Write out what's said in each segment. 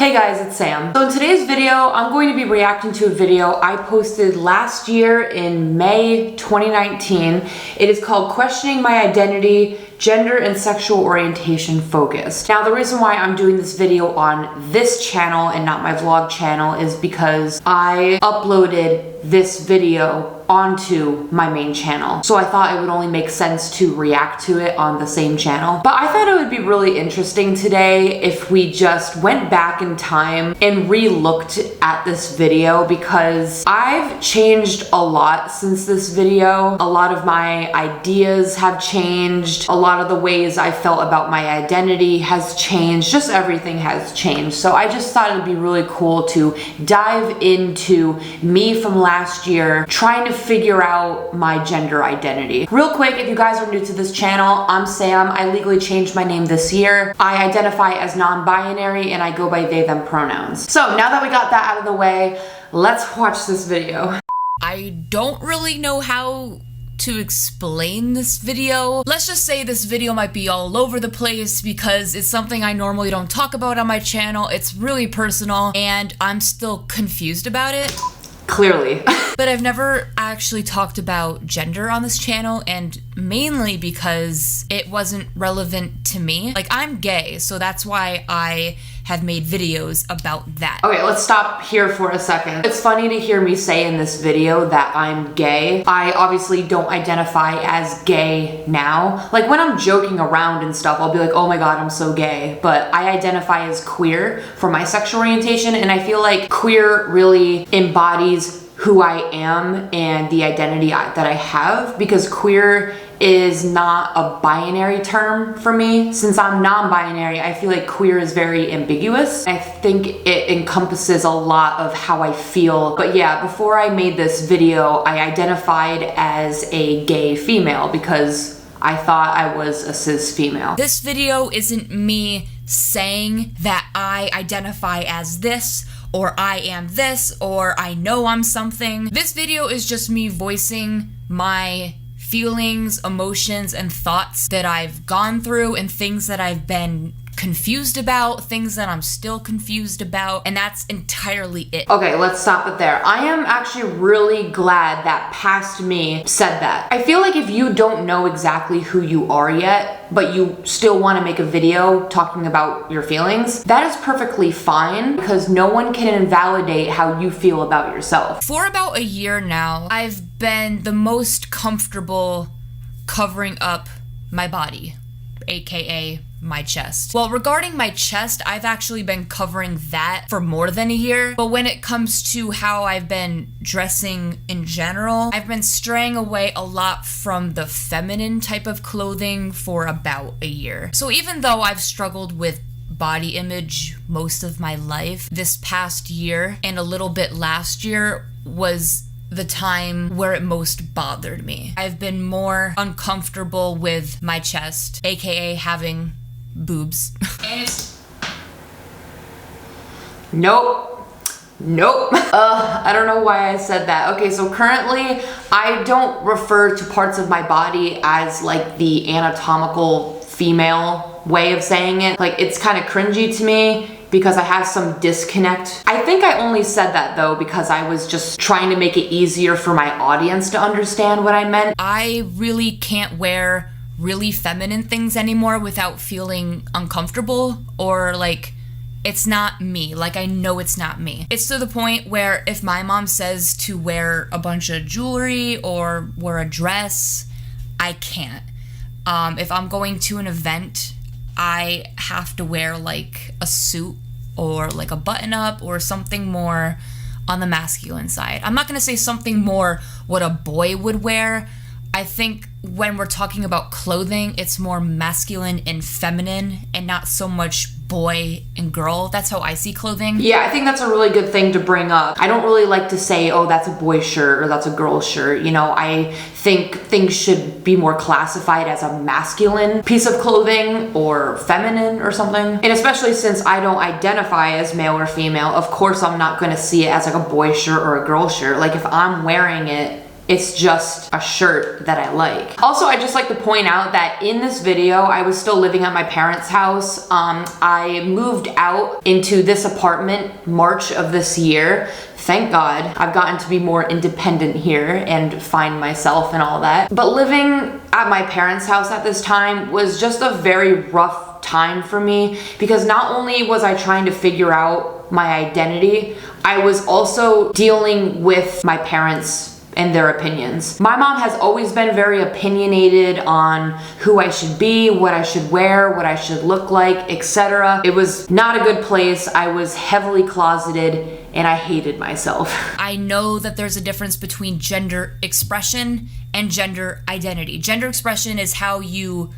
Hey guys, it's Sam. So in today's video, I'm going to be reacting to a video I posted last year in May 2019. It is called Questioning My Identity, Gender and Sexual Orientation Focused. Now, the reason why I'm doing this video on this channel and not my vlog channel is because I uploaded this video onto my main channel. So I thought it would only make sense to react to it on the same channel. But I thought it would be really interesting today if we just went back in time and re-looked at this video, because I've changed a lot since this video. A lot of my ideas have changed. A lot of the ways I felt about my identity has changed. Just everything has changed. So I just thought it'd be really cool to dive into me from last year, trying to figure out my gender identity. Real quick, if you guys are new to this channel, I'm Sam. I legally changed my name this year. I identify as non-binary and I go by they, them pronouns. So now that we got that out of the way, let's watch this video. I don't really know how to explain this video. Let's just say this video might be all over the place because it's something I normally don't talk about on my channel. It's really personal and I'm still confused about it. Clearly. But I've never actually talked about gender on this channel, and mainly because it wasn't relevant to me. Like, I'm gay, so that's why I have made videos about that. Okay, let's stop here for a second. It's funny to hear me say in this video that I'm gay. I obviously don't identify as gay now. Like, when I'm joking around and stuff, I'll be like, oh my god, I'm so gay. But I identify as queer for my sexual orientation, and I feel like queer really embodies who I am and the identity that I have, because queer is not a binary term for me. Since I'm non-binary, I feel like queer is very ambiguous. I think it encompasses a lot of how I feel. But yeah, before I made this video, I identified as a gay female because I thought I was a cis female. This video isn't me saying that I identify as this, or I am this, or I know I'm something. This video is just me voicing my feelings, emotions, and thoughts that I've gone through and things that I've been confused about, things that I'm still confused about, and that's entirely it. Okay, let's stop it there. I am actually really glad that past me said that. I feel like if you don't know exactly who you are yet, but you still want to make a video talking about your feelings, that is perfectly fine, because no one can invalidate how you feel about yourself. For about a year now, I've been the most comfortable covering up my body, aka my chest. Well, regarding my chest, I've actually been covering that for more than a year. But when it comes to how I've been dressing in general, I've been straying away a lot from the feminine type of clothing for about a year. So even though I've struggled with body image most of my life, this past year and a little bit last year was the time where it most bothered me. I've been more uncomfortable with my chest, aka having boobs. Nope. I don't know why I said that. Okay, so currently I don't refer to parts of my body as like the anatomical female way of saying it. Like, it's kind of cringy to me because I have some disconnect. I think I only said that though because I was just trying to make it easier for my audience to understand what I meant. I really can't wear really feminine things anymore without feeling uncomfortable, or like it's not me. Like, I know it's not me. It's to the point where if my mom says to wear a bunch of jewelry or wear a dress, I can't. If I'm going to an event, I have to wear like a suit or like a button up or something more on the masculine side. I'm not gonna say something more what a boy would wear. I think when we're talking about clothing, it's more masculine and feminine and not so much boy and girl. That's how I see clothing. Yeah, I think that's a really good thing to bring up. I don't really like to say, oh, that's a boy shirt or that's a girl shirt. You know, I think things should be more classified as a masculine piece of clothing or feminine or something. And especially since I don't identify as male or female, of course I'm not gonna see it as like a boy shirt or a girl shirt. Like, if I'm wearing it, It's just a shirt that I like. Also, I'd just like to point out that in this video, I was still living at my parents' house. I moved out into this apartment March of this year. Thank God, I've gotten to be more independent here and find myself and all that. But living at my parents' house at this time was just a very rough time for me, because not only was I trying to figure out my identity, I was also dealing with my parents and their opinions. My mom has always been very opinionated on who I should be, what I should wear, what I should look like, etc. It was not a good place. I was heavily closeted and I hated myself. I know that there's a difference between gender expression and gender identity. Gender expression is how you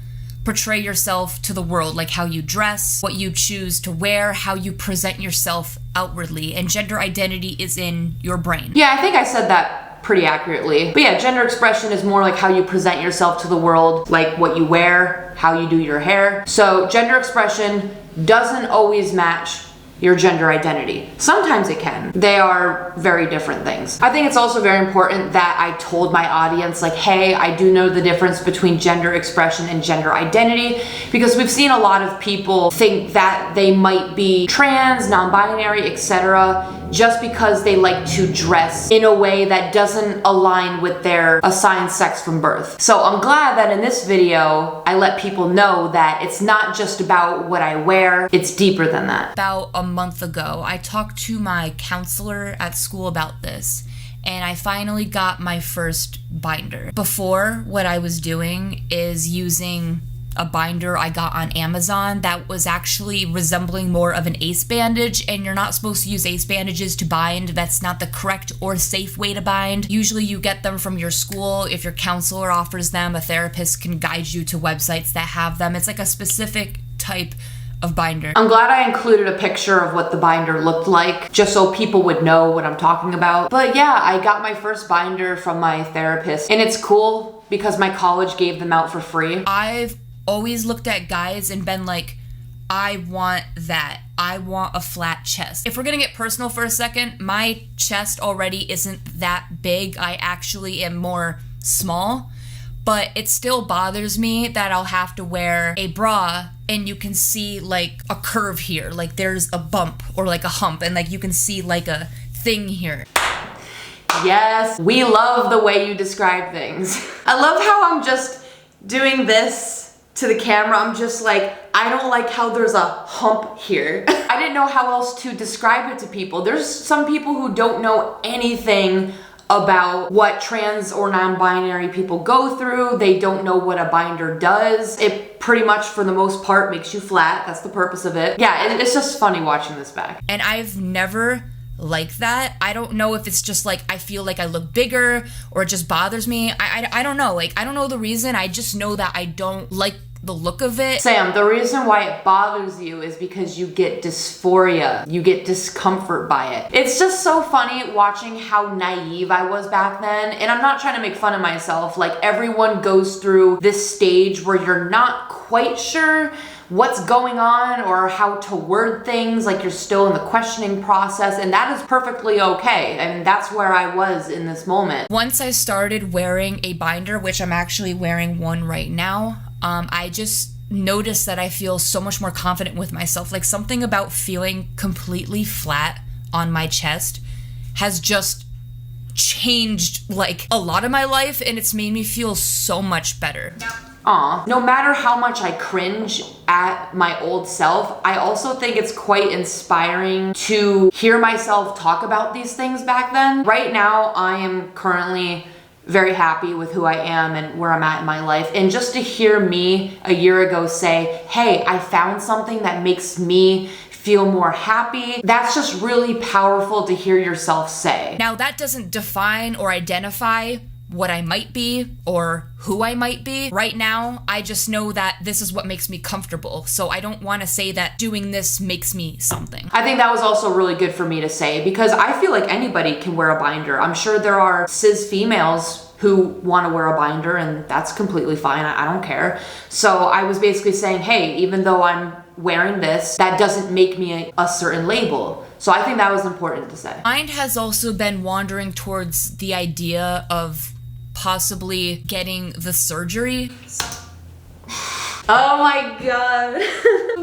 portray yourself to the world, like how you dress, what you choose to wear, how you present yourself outwardly, and gender identity is in your brain. Yeah, I think I said that pretty accurately. But yeah, gender expression is more like how you present yourself to the world, like what you wear, how you do your hair. So gender expression doesn't always match your gender identity. Sometimes it can. They are very different things. I think it's also very important that I told my audience, like, hey, I do know the difference between gender expression and gender identity, because we've seen a lot of people think that they might be trans, non-binary, etc., just because they like to dress in a way that doesn't align with their assigned sex from birth. So I'm glad that in this video, I let people know that it's not just about what I wear, it's deeper than that. About a month ago, I talked to my counselor at school about this, and I finally got my first binder. Before, what I was doing is using a binder I got on Amazon that was actually resembling more of an ace bandage, and you're not supposed to use ace bandages to bind. That's not the correct or safe way to bind. Usually you get them from your school. If your counselor offers them, a therapist can guide you to websites that have them. It's like a specific type of binder. I'm glad I included a picture of what the binder looked like, just so people would know what I'm talking about. But yeah, I got my first binder from my therapist, and it's cool because my college gave them out for free. I've always looked at guys and been like, I want that. I want a flat chest. If we're gonna get personal for a second, my chest already isn't that big. I actually am more small, but it still bothers me that I'll have to wear a bra and you can see like a curve here, like there's a bump or like a hump, and like you can see like a thing here. Yes, we love the way you describe things. I love how I'm just doing this to the camera. I'm just like, I don't like how there's a hump here. I didn't know how else to describe it to people. There's some people who don't know anything about what trans or non-binary people go through. They don't know what a binder does. It pretty much, for the most part, makes you flat. That's the purpose of it. Yeah, it's just funny watching this back. And I've never like that. I don't know if it's just like I feel like I look bigger or it just bothers me. I don't know. Like, I don't know the reason. I just know that I don't like the look of it. Sam, the reason why it bothers you is because you get dysphoria. You get discomfort by it. It's just so funny watching how naive I was back then. And I'm not trying to make fun of myself. Like, everyone goes through this stage where you're not quite sure what's going on or how to word things, like you're still in the questioning process, and that is perfectly okay. And that's where I was in this moment. Once I started wearing a binder, which I'm actually wearing one right now, I just noticed that I feel so much more confident with myself. Like, something about feeling completely flat on my chest has just changed like a lot of my life, and it's made me feel so much better. Aw, no matter how much I cringe at my old self, I also think it's quite inspiring to hear myself talk about these things back then. Right now, I am currently very happy with who I am and where I'm at in my life. And just to hear me a year ago say, hey, I found something that makes me feel more happy, that's just really powerful to hear yourself say. Now, that doesn't define or identify what I might be or who I might be. Right now, I just know that this is what makes me comfortable. So I don't want to say that doing this makes me something. I think that was also really good for me to say, because I feel like anybody can wear a binder. I'm sure there are cis females who want to wear a binder, and that's completely fine. I don't care. So I was basically saying, hey, even though I'm wearing this, that doesn't make me a certain label. So I think that was important to say. Mind has also been wandering towards the idea of possibly getting the surgery. Oh my god.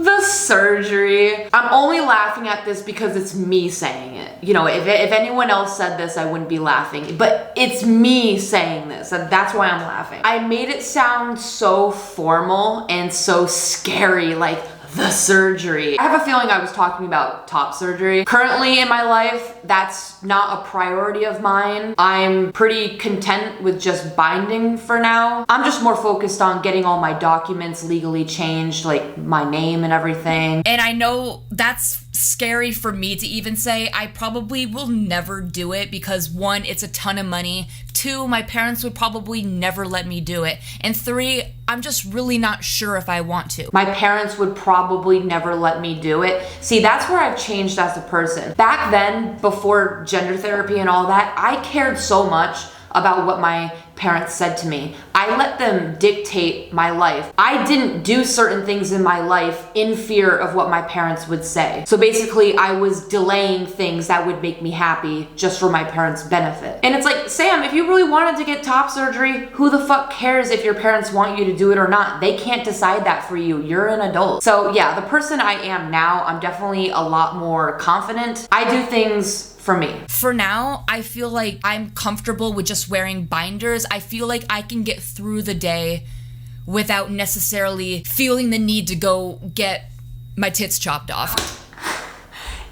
The surgery. I'm only laughing at this because it's me saying it. You know, if anyone else said this, I wouldn't be laughing. But it's me saying this. That's why I'm laughing. I made it sound so formal and so scary, like the surgery. I have a feeling I was talking about top surgery. Currently in my life, that's not a priority of mine. I'm pretty content with just binding for now. I'm just more focused on getting all my documents legally changed, like my name and everything. And I know that's scary for me to even say. I probably will never do it because 1, it's a ton of money. 2, my parents would probably never let me do it. And 3, I'm just really not sure if I want to. My parents would probably never let me do it. See, that's where I've changed as a person. Back then, before gender therapy and all that, I cared so much about what my parents said to me. I let them dictate my life. I didn't do certain things in my life in fear of what my parents would say. So basically, I was delaying things that would make me happy just for my parents' benefit. And it's like, Sam, if you really wanted to get top surgery, who the fuck cares if your parents want you to do it or not? They can't decide that for you. You're an adult. So yeah, the person I am now, I'm definitely a lot more confident. I do things for me. For now, I feel like I'm comfortable with just wearing binders. I feel like I can get through the day without necessarily feeling the need to go get my tits chopped off.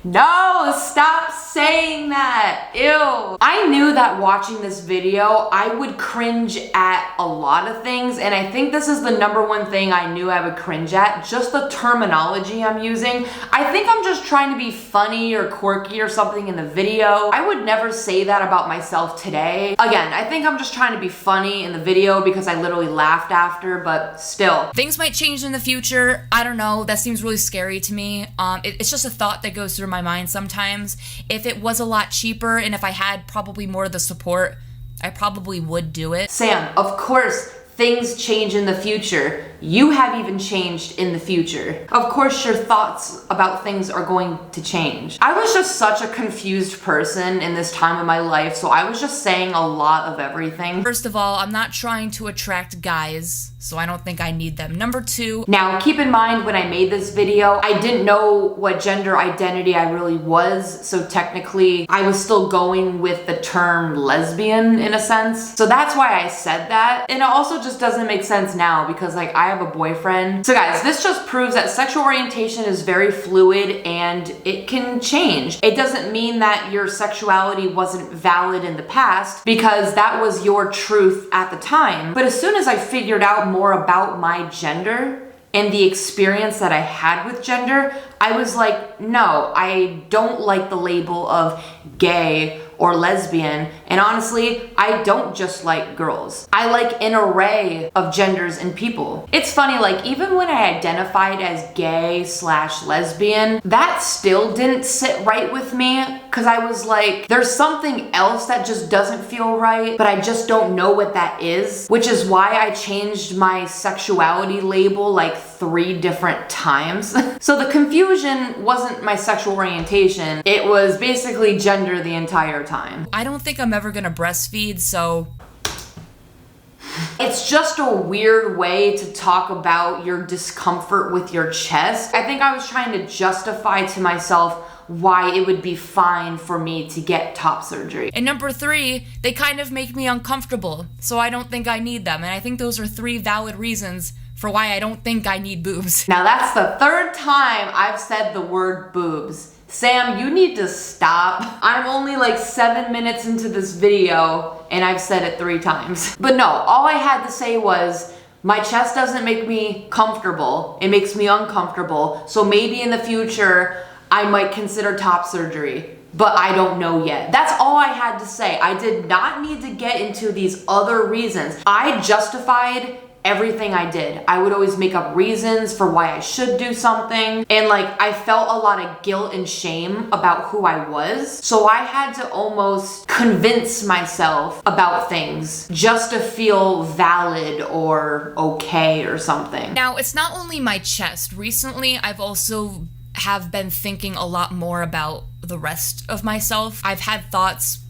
No, stop saying that. Ew. I knew that watching this video, I would cringe at a lot of things, and I think this is the #1 thing I knew I would cringe at, just the terminology I'm using. I think I'm just trying to be funny or quirky or something in the video. I would never say that about myself today. Again, I think I'm just trying to be funny in the video because I literally laughed after, but still. Things might change in the future. I don't know. That seems really scary to me. It's just a thought that goes through my mind sometimes. If it was a lot cheaper and if I had probably more of the support, I probably would do it. Sam, of course things change in the future. You have even changed in the future. Of course your thoughts about things are going to change. I was just such a confused person in this time of my life, so I was just saying a lot of everything. First of all, I'm not trying to attract guys, so I don't think I need them. Number 2, now keep in mind when I made this video, I didn't know what gender identity I really was, so technically I was still going with the term lesbian in a sense. So that's why I said that. And it also just doesn't make sense now because like I have a boyfriend. So guys, this just proves that sexual orientation is very fluid and it can change. It doesn't mean that your sexuality wasn't valid in the past because that was your truth at the time. But as soon as I figured out more about my gender and the experience that I had with gender, I was like, no, I don't like the label of gay or lesbian, and honestly, I don't just like girls. I like an array of genders and people. It's funny, like even when I identified as gay/lesbian, that still didn't sit right with me because I was like, there's something else that just doesn't feel right, but I just don't know what that is, which is why I changed my sexuality label like 3 different times. So the confusion wasn't my sexual orientation, it was basically gender the entire time. I don't think I'm ever gonna breastfeed, so it's just a weird way to talk about your discomfort with your chest. I think I was trying to justify to myself why it would be fine for me to get top surgery. And number 3, they kind of make me uncomfortable, so I don't think I need them. And I think those are 3 valid reasons for why I don't think I need boobs. Now that's the 3rd time I've said the word boobs. Sam, you need to stop. I'm only like 7 minutes into this video and I've said it 3 times. But no, all I had to say was, my chest doesn't make me comfortable. It makes me uncomfortable. So maybe in the future, I might consider top surgery, but I don't know yet. That's all I had to say. I did not need to get into these other reasons. I justified everything I did. I would always make up reasons for why I should do something. And like, I felt a lot of guilt and shame about who I was. So I had to almost convince myself about things just to feel valid or okay or something. Now, it's not only my chest. Recently, I've also have been thinking a lot more about the rest of myself. I've had thoughts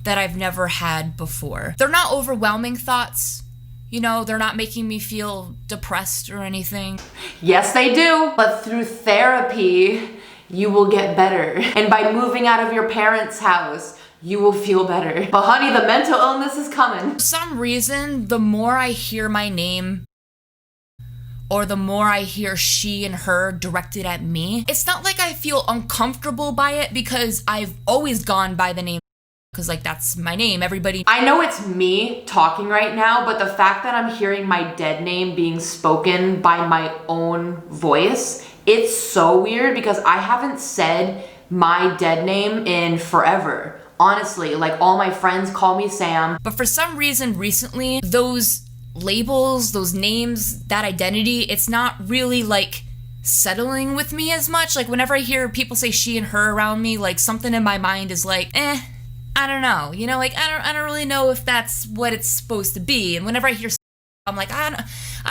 that I've never had before. They're not overwhelming thoughts. You know, they're not making me feel depressed or anything. Yes, they do. But through therapy, you will get better. And by moving out of your parents' house, you will feel better. But honey, the mental illness is coming. For some reason, the more I hear my name, or the more I hear she and her directed at me, it's not like I feel uncomfortable by it because I've always gone by the name, because like that's my name. Everybody. I know it's me talking right now, but the fact that I'm hearing my dead name being spoken by my own voice, it's so weird because I haven't said my dead name in forever. Honestly, like all my friends call me Sam. But for some reason recently, those labels, those names, that identity, it's not really like settling with me as much. Like whenever I hear people say she and her around me, like something in my mind is like, I don't know. You know, like I don't really know if that's what it's supposed to be. And whenever I hear, I'm like, I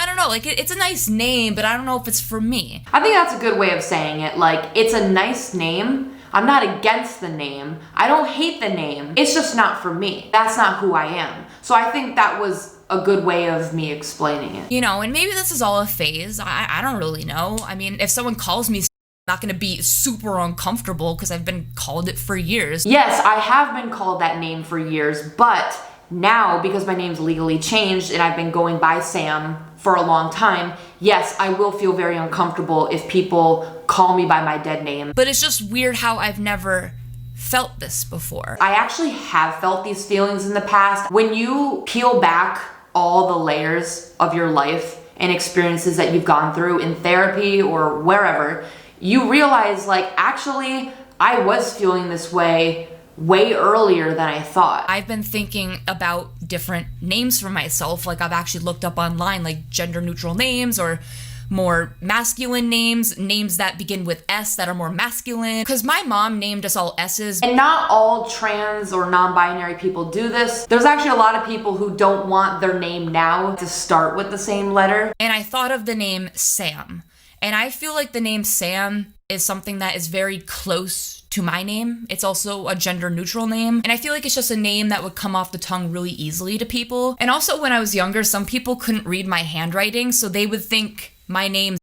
don't know. Like it's a nice name, but I don't know if it's for me. I think that's a good way of saying it. Like it's a nice name. I'm not against the name. I don't hate the name. It's just not for me. That's not who I am. So I think that was a good way of me explaining it. You know, and maybe this is all a phase. I don't really know. I mean, if someone calls me, I'm not gonna be super uncomfortable because I've been called it for years. Yes, I have been called that name for years, but now because my name's legally changed and I've been going by Sam for a long time, yes, I will feel very uncomfortable if people call me by my dead name. But it's just weird how I've never felt this before. I actually have felt these feelings in the past. When you peel back all the layers of your life and experiences that you've gone through in therapy or wherever, you realize like, actually, I was feeling this way earlier than I thought. I've been thinking about different names for myself. Like I've actually looked up online, like gender neutral names or more masculine names that begin with S that are more masculine. Because my mom named us all S's. And not all trans or non-binary people do this. There's actually a lot of people who don't want their name now to start with the same letter. And I thought of the name Sam. And I feel like the name Sam is something that is very close to my name. It's also a gender neutral name. And I feel like it's just a name that would come off the tongue really easily to people. And also when I was younger, some people couldn't read my handwriting, so they would think my name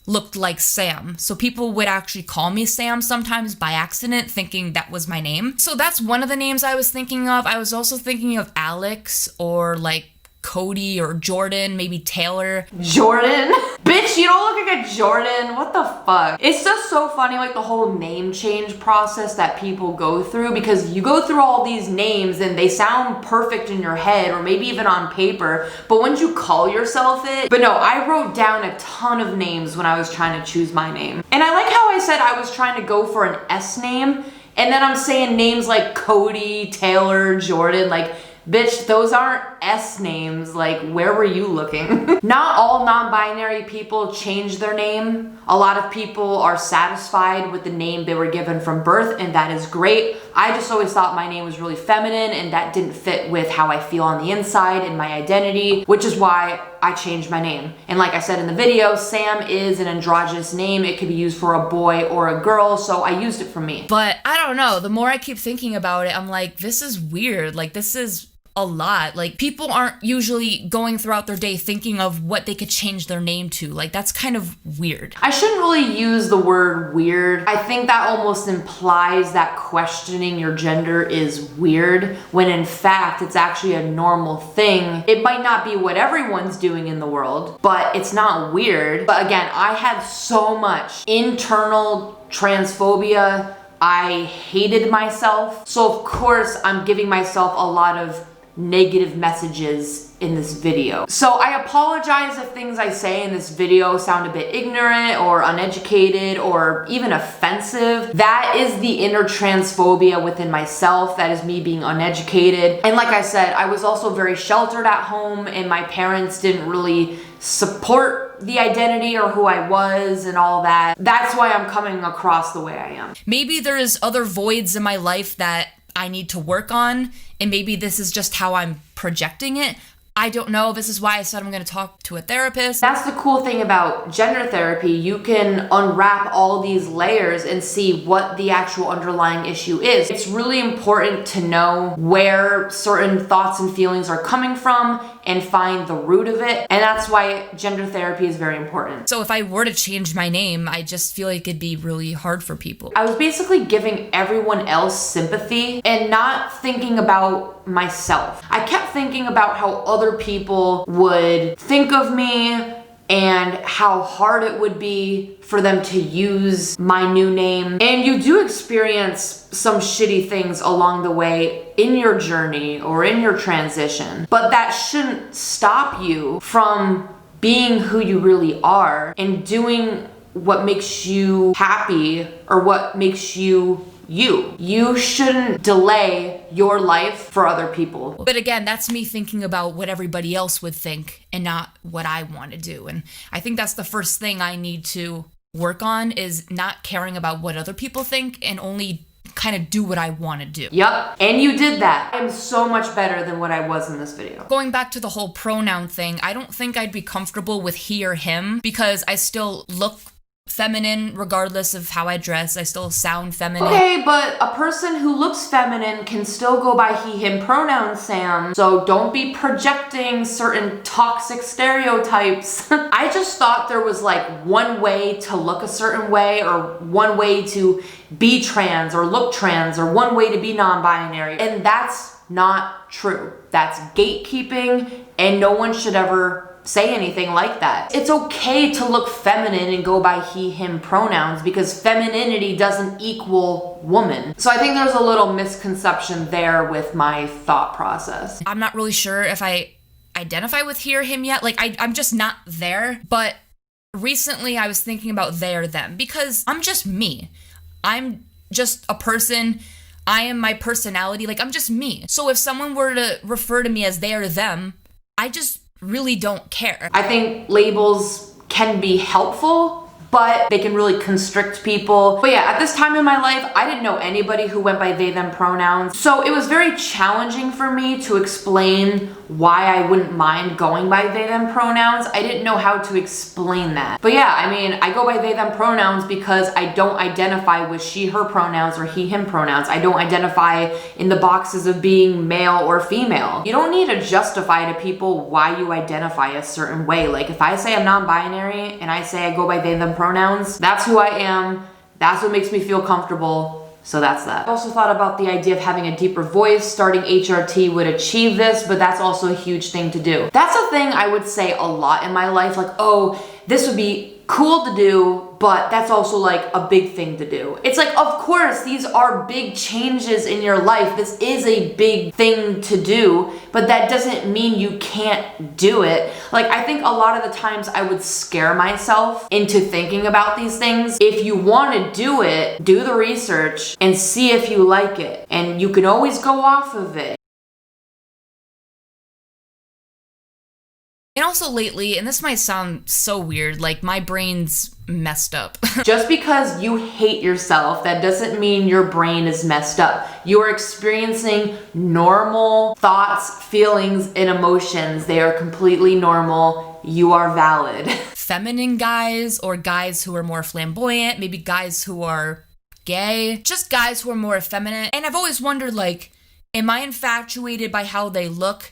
looked like Sam. So people would actually call me Sam sometimes by accident, thinking that was my name. So that's one of the names I was thinking of. I was also thinking of Alex or like Cody or Jordan, maybe Taylor. Jordan? Bitch, you don't look like a Jordan. What the fuck? It's just so funny, like the whole name change process that people go through, because you go through all these names and they sound perfect in your head or maybe even on paper, but once you call yourself it. But no, I wrote down a ton of names when I was trying to choose my name. And I like how I said I was trying to go for an S name, and then I'm saying names like Cody, Taylor, Jordan, like, bitch, those aren't S names. Like, where were you looking? Not all non-binary people change their name. A lot of people are satisfied with the name they were given from birth, and that is great. I just always thought my name was really feminine, and that didn't fit with how I feel on the inside and my identity, which is why I changed my name. And like I said in the video, Sam is an androgynous name. It could be used for a boy or a girl, so I used it for me. But I don't know, the more I keep thinking about it, I'm like, this is weird. Like, this is a lot. Like, people aren't usually going throughout their day thinking of what they could change their name to. Like, that's kind of weird. I shouldn't really use the word weird. I think that almost implies that questioning your gender is weird, when in fact it's actually a normal thing. It might not be what everyone's doing in the world, but it's not weird. But again, I had so much internal transphobia. I hated myself. So of course I'm giving myself a lot of negative messages in this video. So I apologize if things I say in this video sound a bit ignorant or uneducated or even offensive. That is the inner transphobia within myself. That is me being uneducated. And like I said, I was also very sheltered at home, and my parents didn't really support the identity or who I was and all that. That's why I'm coming across the way I am. Maybe there's other voids in my life that I need to work on, and maybe this is just how I'm projecting it. I don't know. This is why I said I'm going to talk to a therapist. That's the cool thing about gender therapy. You can unwrap all these layers and see what the actual underlying issue is. It's really important to know where certain thoughts and feelings are coming from and find the root of it. And that's why gender therapy is very important. So if I were to change my name, I just feel like it'd be really hard for people. I was basically giving everyone else sympathy and not thinking about myself. I kept thinking about how other people would think of me and how hard it would be for them to use my new name. And you do experience some shitty things along the way in your journey or in your transition, but that shouldn't stop you from being who you really are and doing what makes you happy or what makes you you. You shouldn't delay your life for other people. But again, that's me thinking about what everybody else would think and not what I want to do. And I think that's the first thing I need to work on, is not caring about what other people think and only kind of do what I want to do. Yep, and you did that. I'm so much better than what I was in this video. Going back to the whole pronoun thing, I don't think I'd be comfortable with he or him because I still look feminine regardless of how I dress. I still sound feminine. Okay, but a person who looks feminine can still go by he, him pronouns, Sam. So don't be projecting certain toxic stereotypes. I just thought there was like one way to look a certain way, or one way to be trans or look trans, or one way to be non-binary. And that's not true. That's gatekeeping, and no one should ever say anything like that. It's okay to look feminine and go by he, him pronouns, because femininity doesn't equal woman. So I think there's a little misconception there with my thought process. I'm not really sure if I identify with he or him yet. Like, I'm just not there. But recently I was thinking about they or them, because I'm just me. I'm just a person. I am my personality. Like, I'm just me. So if someone were to refer to me as they or them, I just really don't care. I think labels can be helpful, but they can really constrict people. But yeah, at this time in my life, I didn't know anybody who went by they, them pronouns. So it was very challenging for me to explain why I wouldn't mind going by they, them pronouns. I didn't know how to explain that. But yeah, I mean, I go by they, them pronouns because I don't identify with she, her pronouns or he, him pronouns. I don't identify in the boxes of being male or female. You don't need to justify to people why you identify a certain way. Like, if I say I'm non-binary and I say I go by they, them pronouns, that's who I am. That's what makes me feel comfortable. So that's that. I also thought about the idea of having a deeper voice. Starting HRT would achieve this, but that's also a huge thing to do. That's a thing I would say a lot in my life. Like, oh, this would be cool to do, but that's also like a big thing to do. It's like, of course, these are big changes in your life. This is a big thing to do, but that doesn't mean you can't do it. Like, I think a lot of the times I would scare myself into thinking about these things. If you want to do it, do the research and see if you like it. And you can always go off of it. And also lately, and this might sound so weird, like my brain's messed up. Just because you hate yourself, that doesn't mean your brain is messed up. You're experiencing normal thoughts, feelings, and emotions. They are completely normal. You are valid. Feminine guys, or guys who are more flamboyant, maybe guys who are gay, just guys who are more effeminate. And I've always wondered, like, am I infatuated by how they look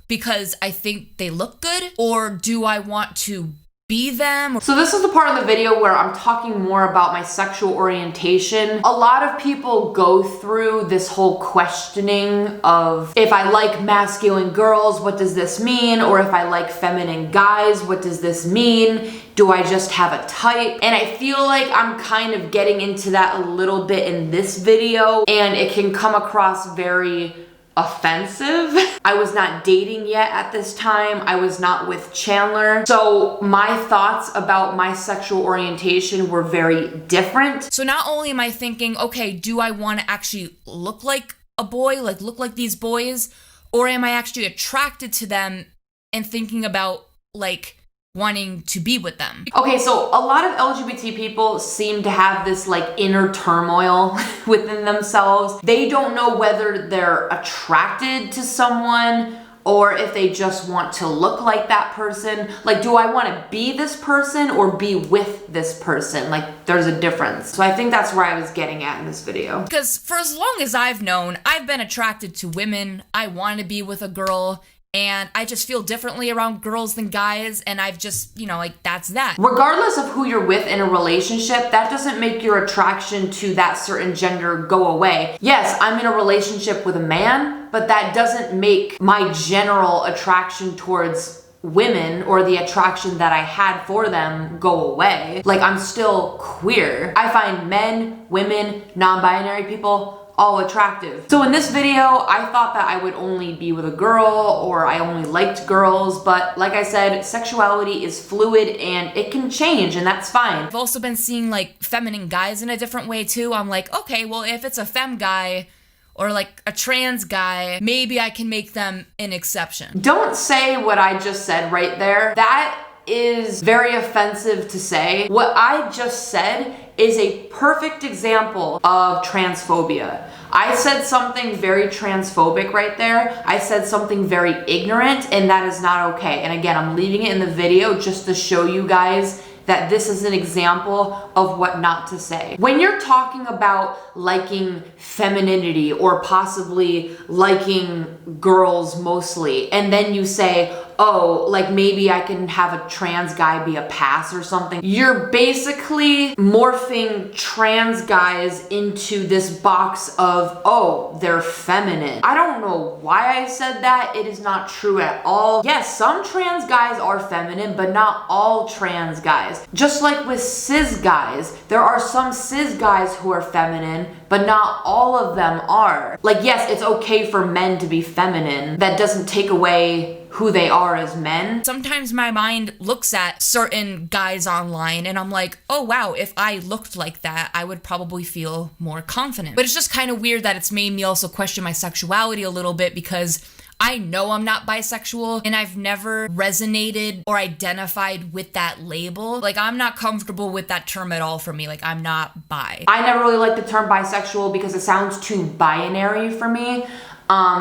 because I think they look good, or do I want to be them? So this is the part of the video where I'm talking more about my sexual orientation. A lot of people go through this whole questioning of, if I like masculine girls, what does this mean? Or if I like feminine guys, what does this mean? Do I just have a type? And I feel like I'm kind of getting into that a little bit in this video, and it can come across very offensive. I was not dating yet at this time. I was not with Chandler. So my thoughts about my sexual orientation were very different. So not only am I thinking, okay, do I want to actually look like a boy, like look like these boys, or am I actually attracted to them and thinking about like wanting to be with them? Okay, so a lot of LGBT people seem to have this like inner turmoil within themselves. They don't know whether they're attracted to someone or if they just want to look like that person. Like, do I want to be this person or be with this person? Like, there's a difference. So I think that's where I was getting at in this video. Because for as long as I've known, I've been attracted to women. I want to be with a girl. And I just feel differently around girls than guys, and I've just, like, that's that. Regardless of who you're with in a relationship, that doesn't make your attraction to that certain gender go away. Yes, I'm in a relationship with a man, but that doesn't make my general attraction towards women or the attraction that I had for them go away. Like, I'm still queer. I find men, women, non-binary people all attractive. So in this video, I thought that I would only be with a girl or I only liked girls, but like I said, sexuality is fluid and it can change, and that's fine. I've also been seeing like feminine guys in a different way too. I'm like, okay, well, if it's a femme guy or like a trans guy, maybe I can make them an exception. Don't say what I just said right there. That is very offensive to say. What I just said is a perfect example of transphobia. I said something very transphobic right there. I said something very ignorant, and that is not okay. And again, I'm leaving it in the video just to show you guys that this is an example of what not to say. When you're talking about liking femininity or possibly liking girls mostly, and then you say, oh, like maybe I can have a trans guy be a pass or something, you're basically morphing trans guys into this box of, oh, they're feminine. I don't know why I said that. It is not true at all. Yes, some trans guys are feminine, but not all trans guys. Just like with cis guys, there are some cis guys who are feminine, but not all of them are. Like, yes, it's okay for men to be feminine. That doesn't take away who they are as men. Sometimes my mind looks at certain guys online and I'm like, oh wow, if I looked like that, I would probably feel more confident. But it's just kind of weird that it's made me also question my sexuality a little bit, because I know I'm not bisexual and I've never resonated or identified with that label. Like, I'm not comfortable with that term at all for me. Like, I'm not bi. I never really like the term bisexual because it sounds too binary for me.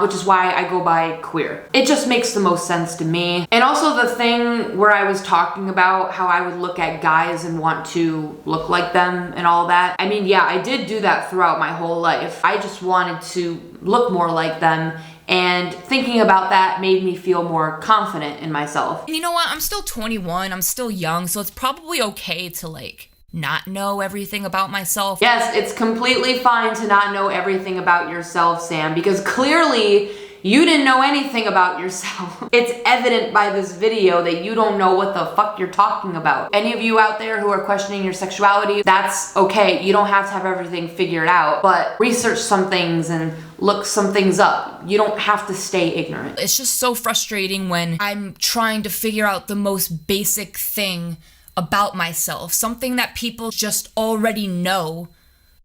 Which is why I go by queer. It just makes the most sense to me. And also the thing where I was talking about how I would look at guys and want to look like them and all that. I mean, yeah, I did do that throughout my whole life. I just wanted to look more like them, and thinking about that made me feel more confident in myself. And you know what? I'm still 21, I'm still young, so it's probably okay to like not know everything about myself. Yes, it's completely fine to not know everything about yourself, Sam, because clearly you didn't know anything about yourself. It's evident by this video that you don't know what the fuck you're talking about. Any of you out there who are questioning your sexuality, that's okay. You don't have to have everything figured out, but research some things and look some things up. You don't have to stay ignorant. It's just so frustrating when I'm trying to figure out the most basic thing about myself, something that people just already know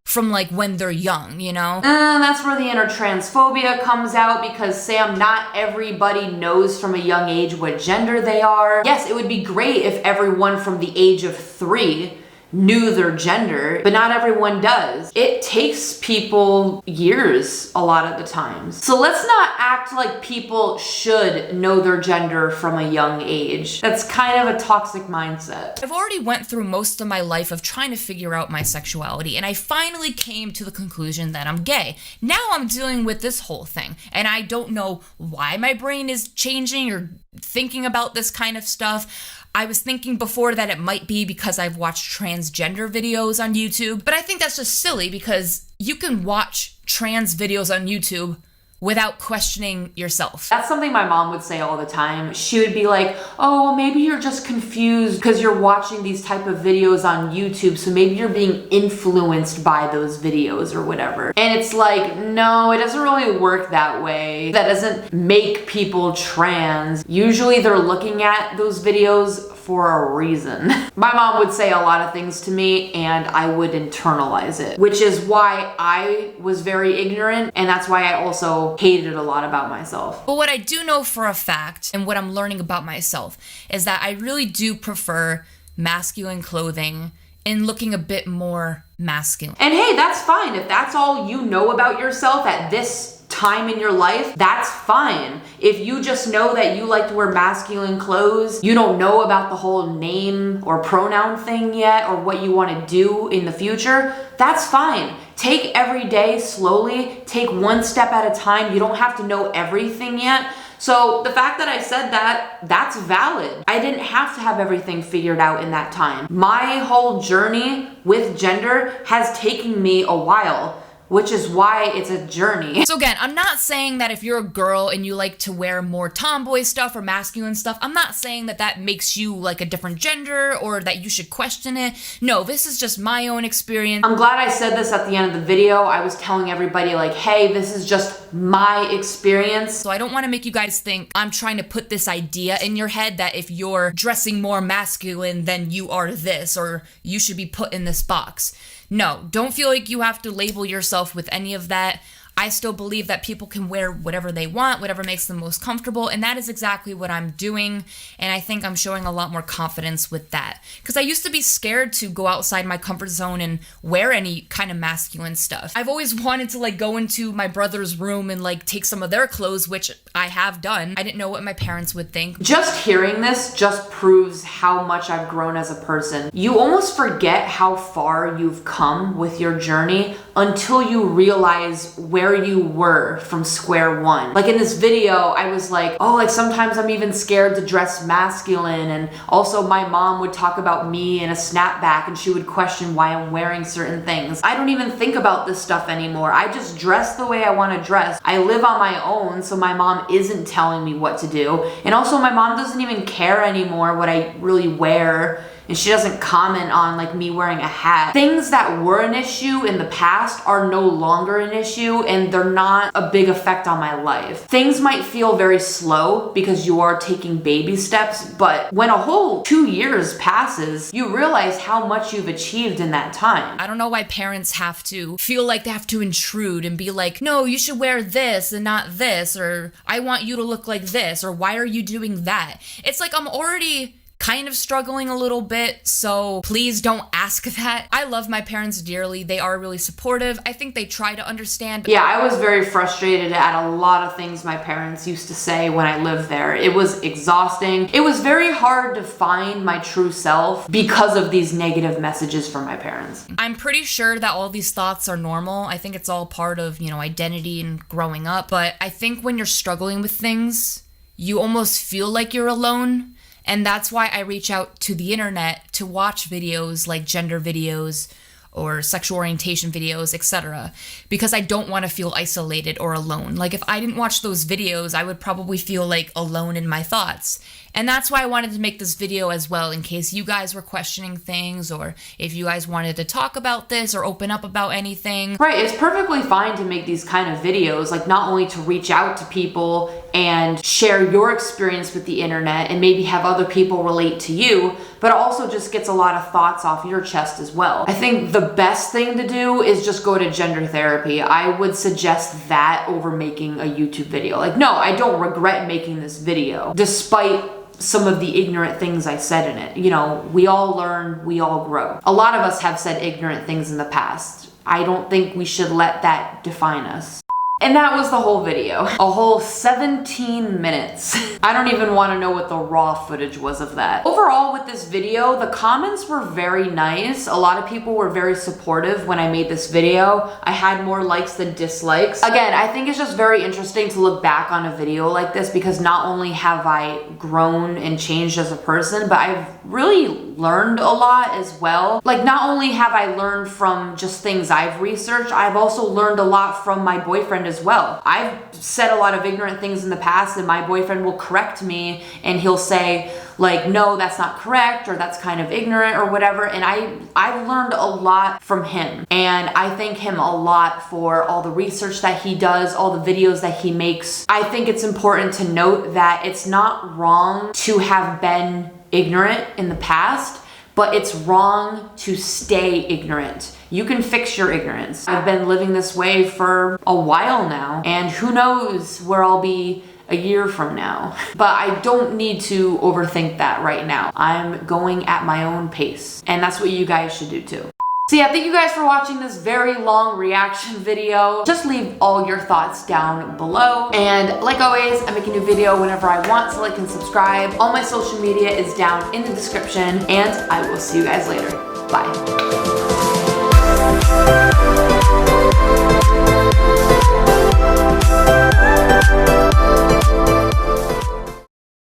from like when they're young, you know? That's where the inner transphobia comes out, because Sam, not everybody knows from a young age what gender they are. Yes, it would be great if everyone from the age of 3 knew their gender, but not everyone does. It takes people years a lot of the times. So let's not act like people should know their gender from a young age. That's kind of a toxic mindset. I've already went through most of my life of trying to figure out my sexuality, and I finally came to the conclusion that I'm gay. Now I'm dealing with this whole thing, and I don't know why my brain is changing or thinking about this kind of stuff. I was thinking before that it might be because I've watched transgender videos on YouTube, but I think that's just silly, because you can watch trans videos on YouTube without questioning yourself. That's something my mom would say all the time. She would be like, oh, well, maybe you're just confused because you're watching these type of videos on YouTube, so maybe you're being influenced by those videos or whatever. And it's like, no, it doesn't really work that way. That doesn't make people trans. Usually they're looking at those videos for a reason. My mom would say a lot of things to me and I would internalize it, which is why I was very ignorant, and that's why I also hated a lot about myself. But what I do know for a fact, and what I'm learning about myself, is that I really do prefer masculine clothing and looking a bit more masculine. And hey, that's fine. If that's all you know about yourself at this time in your life, that's fine. If you just know that you like to wear masculine clothes, you don't know about the whole name or pronoun thing yet, or what you want to do in the future, that's fine. Take every day slowly, take one step at a time. You don't have to know everything yet. So the fact that I said that, that's valid. I didn't have to have everything figured out in that time. My whole journey with gender has taken me a while, which is why it's a journey. So again, I'm not saying that if you're a girl and you like to wear more tomboy stuff or masculine stuff, I'm not saying that that makes you like a different gender or that you should question it. No, this is just my own experience. I'm glad I said this at the end of the video. I was telling everybody like, hey, this is just my experience. So I don't want to make you guys think I'm trying to put this idea in your head that if you're dressing more masculine, then you are this, or you should be put in this box. No, don't feel like you have to label yourself with any of that. I still believe that people can wear whatever they want, whatever makes them most comfortable, and that is exactly what I'm doing, and I think I'm showing a lot more confidence with that. Because I used to be scared to go outside my comfort zone and wear any kind of masculine stuff. I've always wanted to like go into my brother's room and like take some of their clothes, which I have done. I didn't know what my parents would think. Just hearing this just proves how much I've grown as a person. You almost forget how far you've come with your journey until you realize where you were from square one. Like in this video, I was like, oh, like sometimes I'm even scared to dress masculine. And also my mom would talk about me in a snapback and she would question why I'm wearing certain things. I don't even think about this stuff anymore. I just dress the way I want to dress. I live on my own, so my mom isn't telling me what to do. And also my mom doesn't even care anymore what I really wear. And she doesn't comment on like me wearing a hat. Things that were an issue in the past are no longer an issue, and they're not a big effect on my life. Things might feel very slow because you are taking baby steps, but when a whole 2 years passes, you realize how much you've achieved in that time. I don't know why parents have to feel like they have to intrude and be like, no, you should wear this and not this, or I want you to look like this, or why are you doing that? It's like I'm already kind of struggling a little bit, so please don't ask that. I love my parents dearly. They are really supportive. I think they try to understand. Yeah, I was very frustrated at a lot of things my parents used to say when I lived there. It was exhausting. It was very hard to find my true self because of these negative messages from my parents. I'm pretty sure that all these thoughts are normal. I think it's all part of, identity and growing up. But I think when you're struggling with things, you almost feel like you're alone. And that's why I reach out to the internet to watch videos like gender videos or sexual orientation videos, etc. Because I don't want to feel isolated or alone. Like if I didn't watch those videos, I would probably feel like alone in my thoughts. And that's why I wanted to make this video as well, in case you guys were questioning things, or if you guys wanted to talk about this or open up about anything. Right, it's perfectly fine to make these kind of videos, like not only to reach out to people and share your experience with the internet and maybe have other people relate to you, but it also just gets a lot of thoughts off your chest as well. I think the best thing to do is just go to gender therapy. I would suggest that over making a YouTube video. Like, no, I don't regret making this video, despite some of the ignorant things I said in it. We all learn, we all grow. A lot of us have said ignorant things in the past. I don't think we should let that define us. And that was the whole video. A whole 17 minutes. I don't even want to know what the raw footage was of that. Overall, with this video, the comments were very nice. A lot of people were very supportive when I made this video. I had more likes than dislikes. Again, I think it's just very interesting to look back on a video like this, because not only have I grown and changed as a person, but I've really learned a lot as well. Like, not only have I learned from just things I've researched, I've also learned a lot from my boyfriend as well. I've said a lot of ignorant things in the past, and my boyfriend will correct me and he'll say like, no, that's not correct, or that's kind of ignorant or whatever. And I've learned a lot from him, and I thank him a lot for all the research that he does, all the videos that he makes. I think it's important to note that it's not wrong to have been ignorant in the past, but it's wrong to stay ignorant. You can fix your ignorance. I've been living this way for a while now, and who knows where I'll be a year from now. But I don't need to overthink that right now. I'm going at my own pace, and that's what you guys should do too. So yeah, thank you guys for watching this very long reaction video. Just leave all your thoughts down below. And like always, I make a new video whenever I want, so like and subscribe. All my social media is down in the description, and I will see you guys later. Bye.